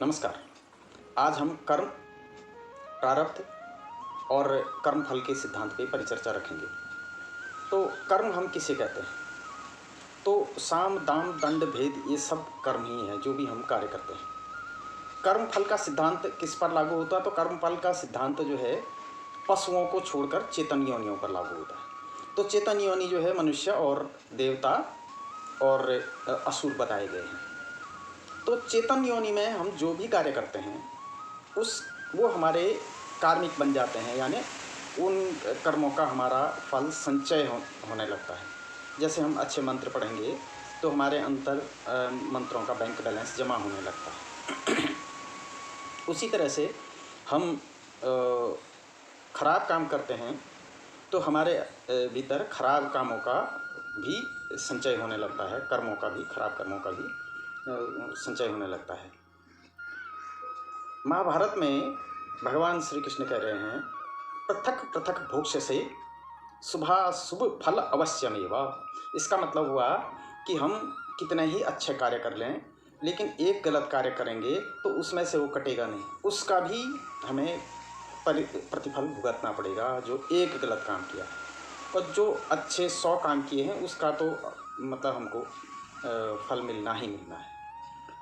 नमस्कार। आज हम कर्म, प्रारब्ध और कर्म फल के सिद्धांत पे परिचर्चा रखेंगे। तो कर्म हम किसे कहते हैं? तो साम, दाम, दंड, भेद ये सब कर्म ही है जो भी हम कार्य करते हैं। कर्म फल का सिद्धांत किस पर लागू होता है? तो कर्म फल का सिद्धांत जो है पशुओं को छोड़कर चेतन योनियों पर लागू होता है। तो चेतन योनि जो है मनुष्य और देवता और असुर बताए गए हैं। तो चेतन योनि में हम जो भी कार्य करते हैं वो हमारे कार्मिक बन जाते हैं, यानी उन कर्मों का हमारा फल संचय होने लगता है। जैसे हम अच्छे मंत्र पढ़ेंगे तो हमारे अंतर मंत्रों का बैंक बैलेंस जमा होने लगता है। उसी तरह से हम खराब काम करते हैं तो हमारे भीतर खराब कामों का भी संचय होने लगता है, कर्मों का भी, खराब कर्मों का भी संचय होने लगता है। महाभारत में भगवान श्री कृष्ण कह रहे हैं, पृथक पृथक भोक्ष्य से शुभ फल अवश्यमेव। इसका मतलब हुआ कि हम कितने ही अच्छे कार्य कर लें, लेकिन एक गलत कार्य करेंगे तो उसमें से वो कटेगा नहीं, उसका भी हमें प्रतिफल भुगतना पड़ेगा जो एक गलत काम किया। और जो अच्छे 100 काम किए हैं उसका तो मतलब हमको फल मिलना ही मिलना है।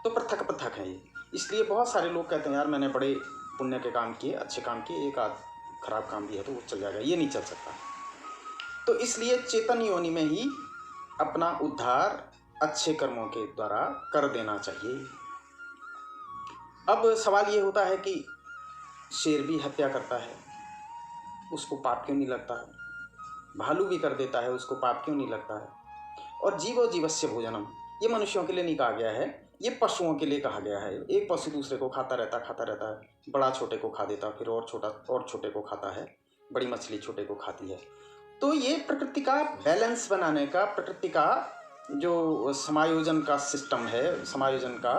तो पृथक पृथक है ये। इसलिए बहुत सारे लोग कहते हैं यार मैंने बड़े पुण्य के काम किए, अच्छे काम किए, एक आध खराब काम भी है तो वो चल जाएगा, ये नहीं चल सकता। तो इसलिए चेतन योनि में ही अपना उद्धार अच्छे कर्मों के द्वारा कर देना चाहिए। अब सवाल ये होता है कि शेर भी हत्या करता है, उसको पाप क्यों नहीं लगता है? भालू भी कर देता है, उसको पाप क्यों नहीं लगता है? और जीवो जीवस्य भोजनम, ये मनुष्यों के लिए नहीं कहा गया है, ये पशुओं के लिए कहा गया है। एक पशु दूसरे को खाता रहता है, बड़ा छोटे को खा देता, फिर और छोटा और छोटे को खाता है, बड़ी मछली छोटे को खाती है। तो ये प्रकृति का बैलेंस बनाने का, प्रकृति का जो समायोजन का सिस्टम है, समायोजन का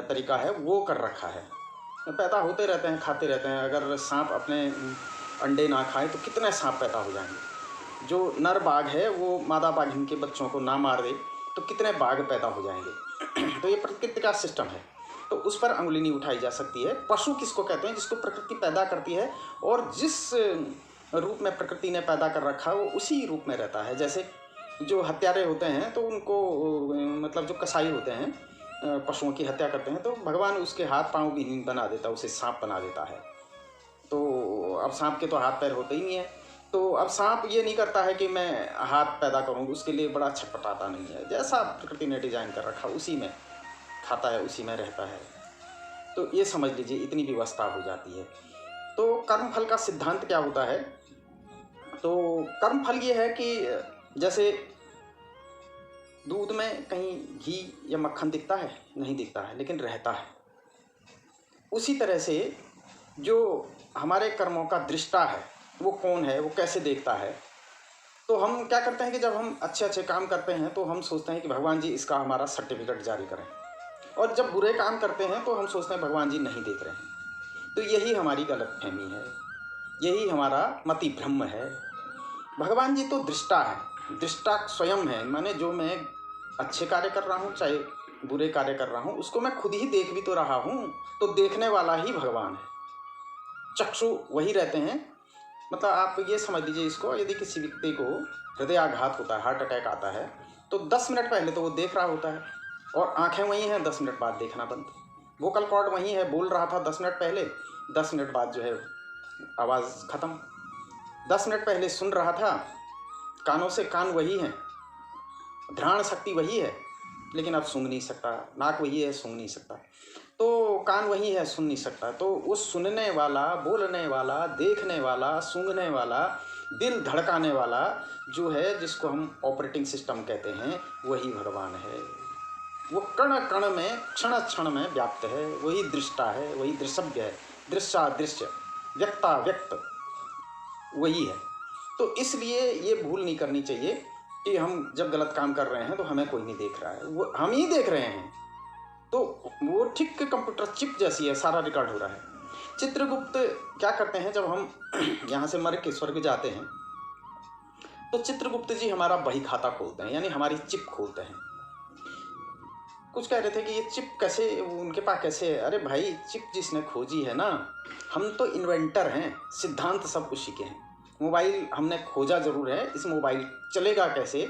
तरीका है, वो कर रखा है। पैदा होते रहते हैं, खाते रहते हैं। अगर सांप अपने अंडे ना खाए तो कितने सांप पैदा हो जाएंगे। जो नर बाघ है वो मादा बाघिन के बच्चों को ना मार दे तो कितने बाघ पैदा हो जाएंगे। तो ये प्रकृति का सिस्टम है, तो उस पर अंगुली नहीं उठाई जा सकती है। पशु किसको कहते हैं? जिसको प्रकृति पैदा करती है और जिस रूप में प्रकृति ने पैदा कर रखा है वो उसी रूप में रहता है। जैसे जो हत्यारे होते हैं तो उनको मतलब जो कसाई होते हैं, पशुओं की हत्या करते हैं, तो भगवान उसके हाथ पाँव भी नहीं बना देता, उसे सांप बना देता है। तो अब सांप के तो हाथ पैर होते ही नहीं है, तो अब सांप ये नहीं करता है कि मैं हाथ पैदा करूँ, उसके लिए बड़ा छटपटाता नहीं है। जैसा प्रकृति ने डिजाइन कर रखा उसी में खाता है, उसी में रहता है। तो ये समझ लीजिए इतनी व्यवस्था हो जाती है। तो कर्म फल का सिद्धांत क्या होता है? तो कर्म फल ये है कि जैसे दूध में कहीं घी या मक्खन दिखता है? नहीं दिखता है, लेकिन रहता है। उसी तरह से जो हमारे कर्मों का दृष्टा है वो कौन है, वो कैसे देखता है? तो हम क्या करते हैं कि जब हम अच्छे अच्छे काम करते हैं तो हम सोचते हैं कि भगवान जी इसका हमारा सर्टिफिकेट जारी करें, और जब बुरे काम करते हैं तो हम सोचते हैं भगवान जी नहीं देख रहे हैं। तो यही हमारी गलतफहमी है, यही हमारा मति भ्रम है। भगवान जी तो दृष्टा है, दृष्टा स्वयं है। माने जो मैं अच्छे कार्य कर रहा हूँ चाहे बुरे कार्य कर रहा हूँ उसको मैं खुद ही देख भी तो रहा हूँ, तो देखने वाला ही भगवान है। चक्षु वही रहते हैं। मतलब आप ये समझ लीजिए इसको, यदि किसी व्यक्ति को हृदयाघात होता है, हार्ट अटैक आता है, तो 10 मिनट पहले तो वो देख रहा होता है और आंखें वही हैं, 10 मिनट बाद देखना बंद। वोकल कॉर्ड वही है, बोल रहा था 10 मिनट पहले, 10 मिनट बाद जो है आवाज़ ख़त्म। 10 मिनट पहले सुन रहा था, कानों से कान वही हैं, घ्राण शक्ति वही है, लेकिन अब सूंघ नहीं सकता। नाक वही है, सूंघ नहीं सकता। तो कान वही है, सुन नहीं सकता। तो वो सुनने वाला, बोलने वाला, देखने वाला, सूंघने वाला, दिल धड़काने वाला जो है, जिसको हम ऑपरेटिंग सिस्टम कहते हैं, वही भगवान है। वो कण कण में, क्षण क्षण में व्याप्त है, वही दृष्टा है, वही दृश्य है, दृश्यादृश्य, व्यक्ता व्यक्त वही है। तो इसलिए ये भूल नहीं करनी चाहिए कि हम जब गलत काम कर रहे हैं तो हमें कोई नहीं देख रहा है, वो हम ही देख रहे हैं। तो वो ठीक कंप्यूटर चिप जैसी है, सारा रिकॉर्ड हो रहा है। चित्रगुप्त क्या करते हैं, जब हम यहाँ से मर के स्वर्ग जाते हैं तो चित्रगुप्त जी हमारा बही खाता खोलते हैं, यानी हमारी चिप खोलते हैं। कुछ कह रहे थे कि ये चिप कैसे उनके पास कैसे है। अरे भाई, चिप जिसने खोजी है ना, हम तो इन्वेंटर हैं, सिद्धांत सब उसी के हैं। मोबाइल हमने खोजा जरूर है, इस मोबाइल चलेगा कैसे,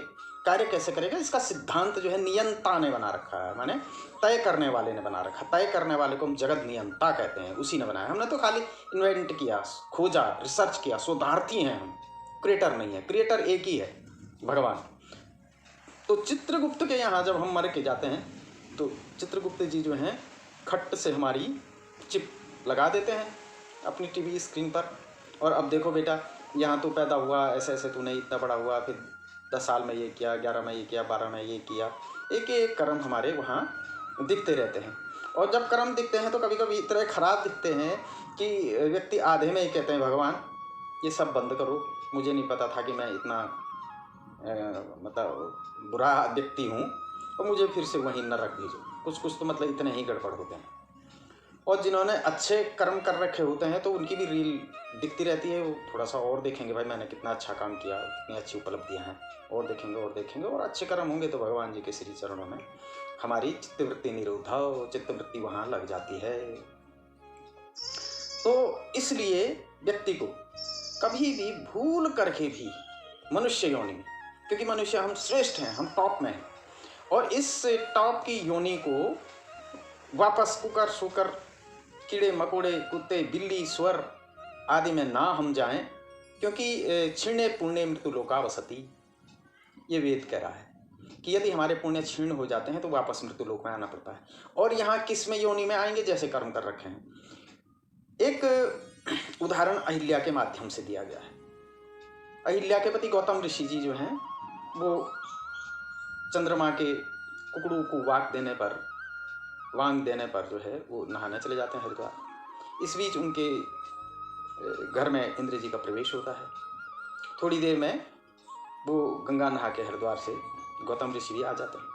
कार्य कैसे करेगा, इसका सिद्धांत जो है नियंता ने बना रखा है, माने तय करने वाले ने बना रखा। तय करने वाले को हम जगत नियंता कहते हैं, उसी ने बनाया। हमने तो खाली इन्वेंट किया, खोजा, रिसर्च किया, शोधार्थी हैं हम, क्रिएटर नहीं है। क्रिएटर एक ही है, भगवान। तो चित्रगुप्त के यहाँ जब हम मर के जाते हैं तो चित्रगुप्त जी जो हैं खट्ट से हमारी चिप लगा देते हैं अपनी टीवी स्क्रीन पर। और अब देखो बेटा, यहाँ तो पैदा हुआ, ऐसे ऐसे तूने इतना बड़ा हुआ, फिर 10 साल में ये किया, 11 में ये किया, 12 में ये किया। एक एक कर्म हमारे वहाँ दिखते रहते हैं। और जब कर्म दिखते हैं तो कभी कभी इतने खराब दिखते हैं कि व्यक्ति आधे में ही कहते हैं भगवान ये सब बंद करो, मुझे नहीं पता था कि मैं इतना मतलब बुरा व्यक्ति हूँ, और मुझे फिर से वहीं न रख लीजिए। कुछ तो मतलब इतने ही गड़बड़ होते हैं। और जिन्होंने अच्छे कर्म कर रखे होते हैं तो उनकी भी रील दिखती रहती है, वो थोड़ा सा और देखेंगे, भाई मैंने कितना अच्छा काम किया, कितनी अच्छी उपलब्धियां हैं, और देखेंगे। और अच्छे कर्म होंगे तो भगवान जी के श्री चरणों में हमारी चित्तवृत्ति निरोधा, चित्तवृत्ति वहाँ लग जाती है। तो इसलिए व्यक्ति को कभी भी भूल करके भी मनुष्य योनि में, क्योंकि मनुष्य हम श्रेष्ठ हैं, हम टॉप में हैं, और इस टॉप की योनि को वापस कुकर सुकर कीड़े मकोड़े कुत्ते बिल्ली स्वर आदि में ना हम जाएं, क्योंकि क्षीणे पुण्य मृत्यु लोका वसति, ये वेद कह रहा है कि यदि हमारे पुण्य क्षीण हो जाते हैं तो वापस मृत्यु लोक में आना पड़ता है। और यहाँ किस में योनि में आएंगे, जैसे कर्म कर रखे हैं। एक उदाहरण अहिल्या के माध्यम से दिया गया है। अहिल्या के पति गौतम ऋषि जी जो हैं वो चंद्रमा के कुकड़ू को वांग देने पर जो है वो नहाने चले जाते हैं हरिद्वार। इस बीच उनके घर में इंद्र जी का प्रवेश होता है। थोड़ी देर में वो गंगा नहा के हरिद्वार से गौतम ऋषि भी आ जाते हैं।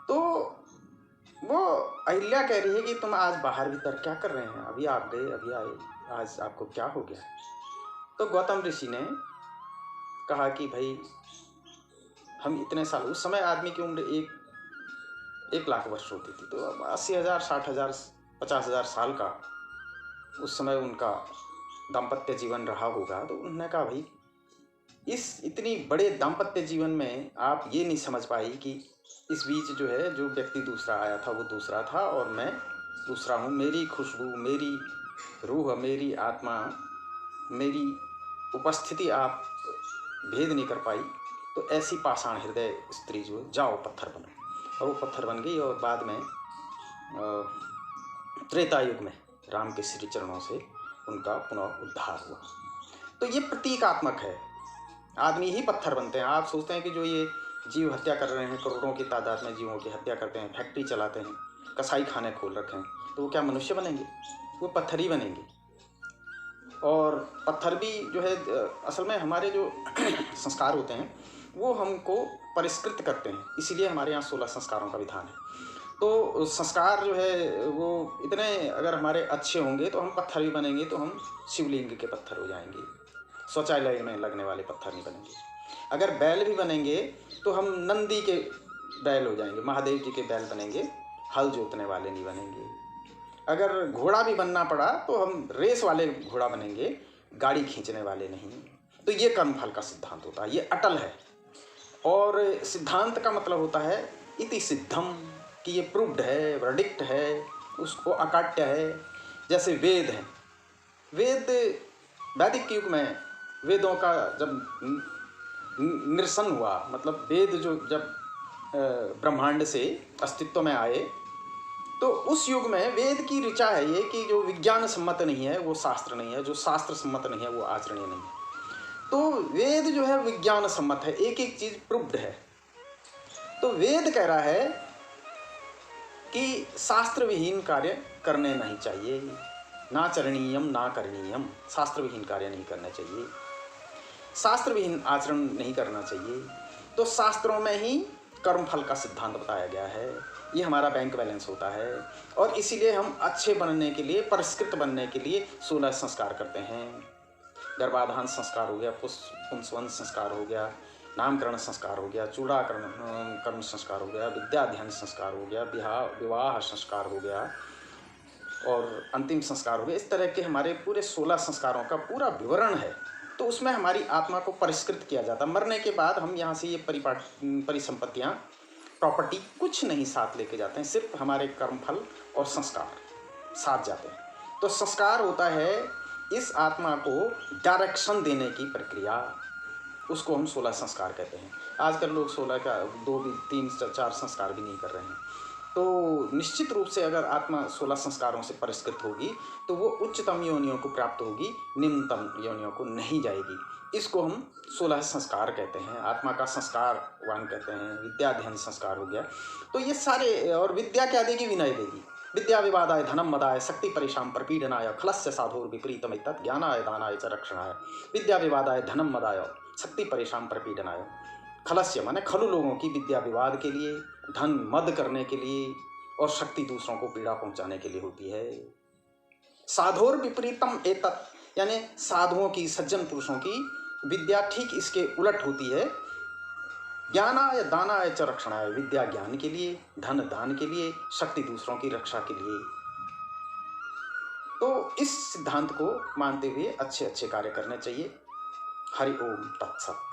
तो वो अहिल्या कह रही है कि तुम आज बाहर भीतर क्या कर रहे हैं, अभी आप गए अभी आए, आज आपको क्या हो गया। तो गौतम ऋषि ने कहा कि भाई हम इतने साल, उस समय आदमी की उम्र 1 लाख वर्ष होती थी, तो अब 80,000 60,000 50,000 साल का उस समय उनका दाम्पत्य जीवन रहा होगा। तो उन्होंने कहा भाई इस इतनी बड़े दाम्पत्य जीवन में आप ये नहीं समझ पाई कि इस बीच जो है जो व्यक्ति दूसरा आया था वो दूसरा था और मैं दूसरा हूँ। मेरी खुशबू, मेरी रूह, मेरी आत्मा, मेरी उपस्थिति आप भेद नहीं कर पाई। तो ऐसी पाषाण हृदय स्त्री जो जाओ पत्थर बनो, और वो पत्थर बन गई। और बाद में त्रेता युग में राम के श्री चरणों से उनका पुनः उद्धार हुआ। तो ये प्रतीकात्मक है, आदमी ही पत्थर बनते हैं। आप सोचते हैं कि जो ये जीव हत्या कर रहे हैं, करोड़ों की तादाद में जीवों की हत्या करते हैं, फैक्ट्री चलाते हैं, कसाई खाने खोल रखे हैं, तो वो क्या मनुष्य बनेंगे? वो पत्थर ही बनेंगे। और पत्थर भी जो है असल में हमारे जो संस्कार होते हैं वो हमको परिष्कृत करते हैं, इसीलिए हमारे यहाँ 16 संस्कारों का विधान है। तो संस्कार जो है वो इतने अगर हमारे अच्छे होंगे तो हम पत्थर भी बनेंगे, तो हम शिवलिंग के पत्थर हो जाएंगे, शौचालय में लगने वाले पत्थर नहीं बनेंगे। अगर बैल भी बनेंगे तो हम नंदी के बैल हो जाएंगे, महादेव जी के बैल बनेंगे, हल जोतने वाले नहीं बनेंगे। अगर घोड़ा भी बनना पड़ा तो हम रेस वाले घोड़ा बनेंगे, गाड़ी खींचने वाले नहीं। तो ये कर्मफल का सिद्धांत होता है, ये अटल है। और सिद्धांत का मतलब होता है इति सिद्धम, कि ये प्रूव्ड है, वर्डिक्ट है, उसको अकाट्य है। जैसे वेद हैं, वेद वैदिक युग में वेदों का जब निरसन हुआ, मतलब वेद जो जब ब्रह्मांड से अस्तित्व में आए, तो उस युग में वेद की ऋचा है ये कि जो विज्ञान सम्मत नहीं है वो शास्त्र नहीं है, जो शास्त्र सम्मत नहीं है वो आचरणीय नहीं है। तो वेद जो है विज्ञान सम्मत है, एक एक चीज प्रूव्ड है। तो वेद कह रहा है कि शास्त्र विहीन कार्य करने नहीं चाहिए, ना चरणीयम ना करणीयम, शास्त्र विहीन कार्य नहीं करना चाहिए, शास्त्र विहीन आचरण नहीं करना चाहिए। तो शास्त्रों में ही कर्मफल का सिद्धांत बताया गया है, ये हमारा बैंक बैलेंस होता है। और इसीलिए हम अच्छे बनने के लिए, परिष्कृत बनने के लिए 16 संस्कार करते हैं। गर्भाधान संस्कार हो गया, पुंसवन संस्कार हो गया, नामकरण संस्कार हो गया, चूड़ाकरण कर्म संस्कार हो गया, विद्या ध्यान संस्कार हो गया, विवाह संस्कार हो गया और अंतिम संस्कार हो गया। इस तरह के हमारे पूरे 16 संस्कारों का पूरा विवरण है। तो उसमें हमारी आत्मा को परिष्कृत किया जाता। मरने के बाद हम यहाँ से ये परिसंपत्तियाँ, प्रॉपर्टी कुछ नहीं साथ लेके जाते हैं, सिर्फ हमारे कर्मफल और संस्कार साथ जाते हैं। तो संस्कार होता है इस आत्मा को डायरेक्शन देने की प्रक्रिया, उसको हम 16 संस्कार कहते हैं। आजकल लोग 16 का 2 भी 3 4 संस्कार भी नहीं कर रहे हैं। तो निश्चित रूप से अगर आत्मा 16 संस्कारों से परिष्कृत होगी तो वो उच्चतम योनियों को प्राप्त होगी, निम्नतम योनियों को नहीं जाएगी। इसको हम 16 संस्कार कहते हैं, आत्मा का संस्कारवान कहते हैं। विद्या ध्यान संस्कार हो गया। तो ये सारे, और विद्या क्या देगी? विनय देगी। विद्या विवादाय धनम मदाय शक्ति परेशान प्रपीडनाय खलस्य साधुर विपरीतम तत् ज्ञानाय दानाय च रक्षणाय। विद्या विवादाय धनम मदाय शक्ति परेशान प्रपीडनाय। खलस्य माने खलु लोगों की विद्या विवाद के लिए, धन मद करने के लिए और शक्ति दूसरों को पीड़ा पहुंचाने के लिए होती है। साधुर विपरीतम एतत् यानी साधुओं की, सज्जन पुरुषों की विद्या ठीक इसके उलट होती है। ज्ञानाय दानाय च रक्षणाय, विद्या ज्ञान के लिए, धन दान के लिए, शक्ति दूसरों की रक्षा के लिए। तो इस सिद्धांत को मानते हुए अच्छे अच्छे कार्य करने चाहिए। हरि ओम तत्सत।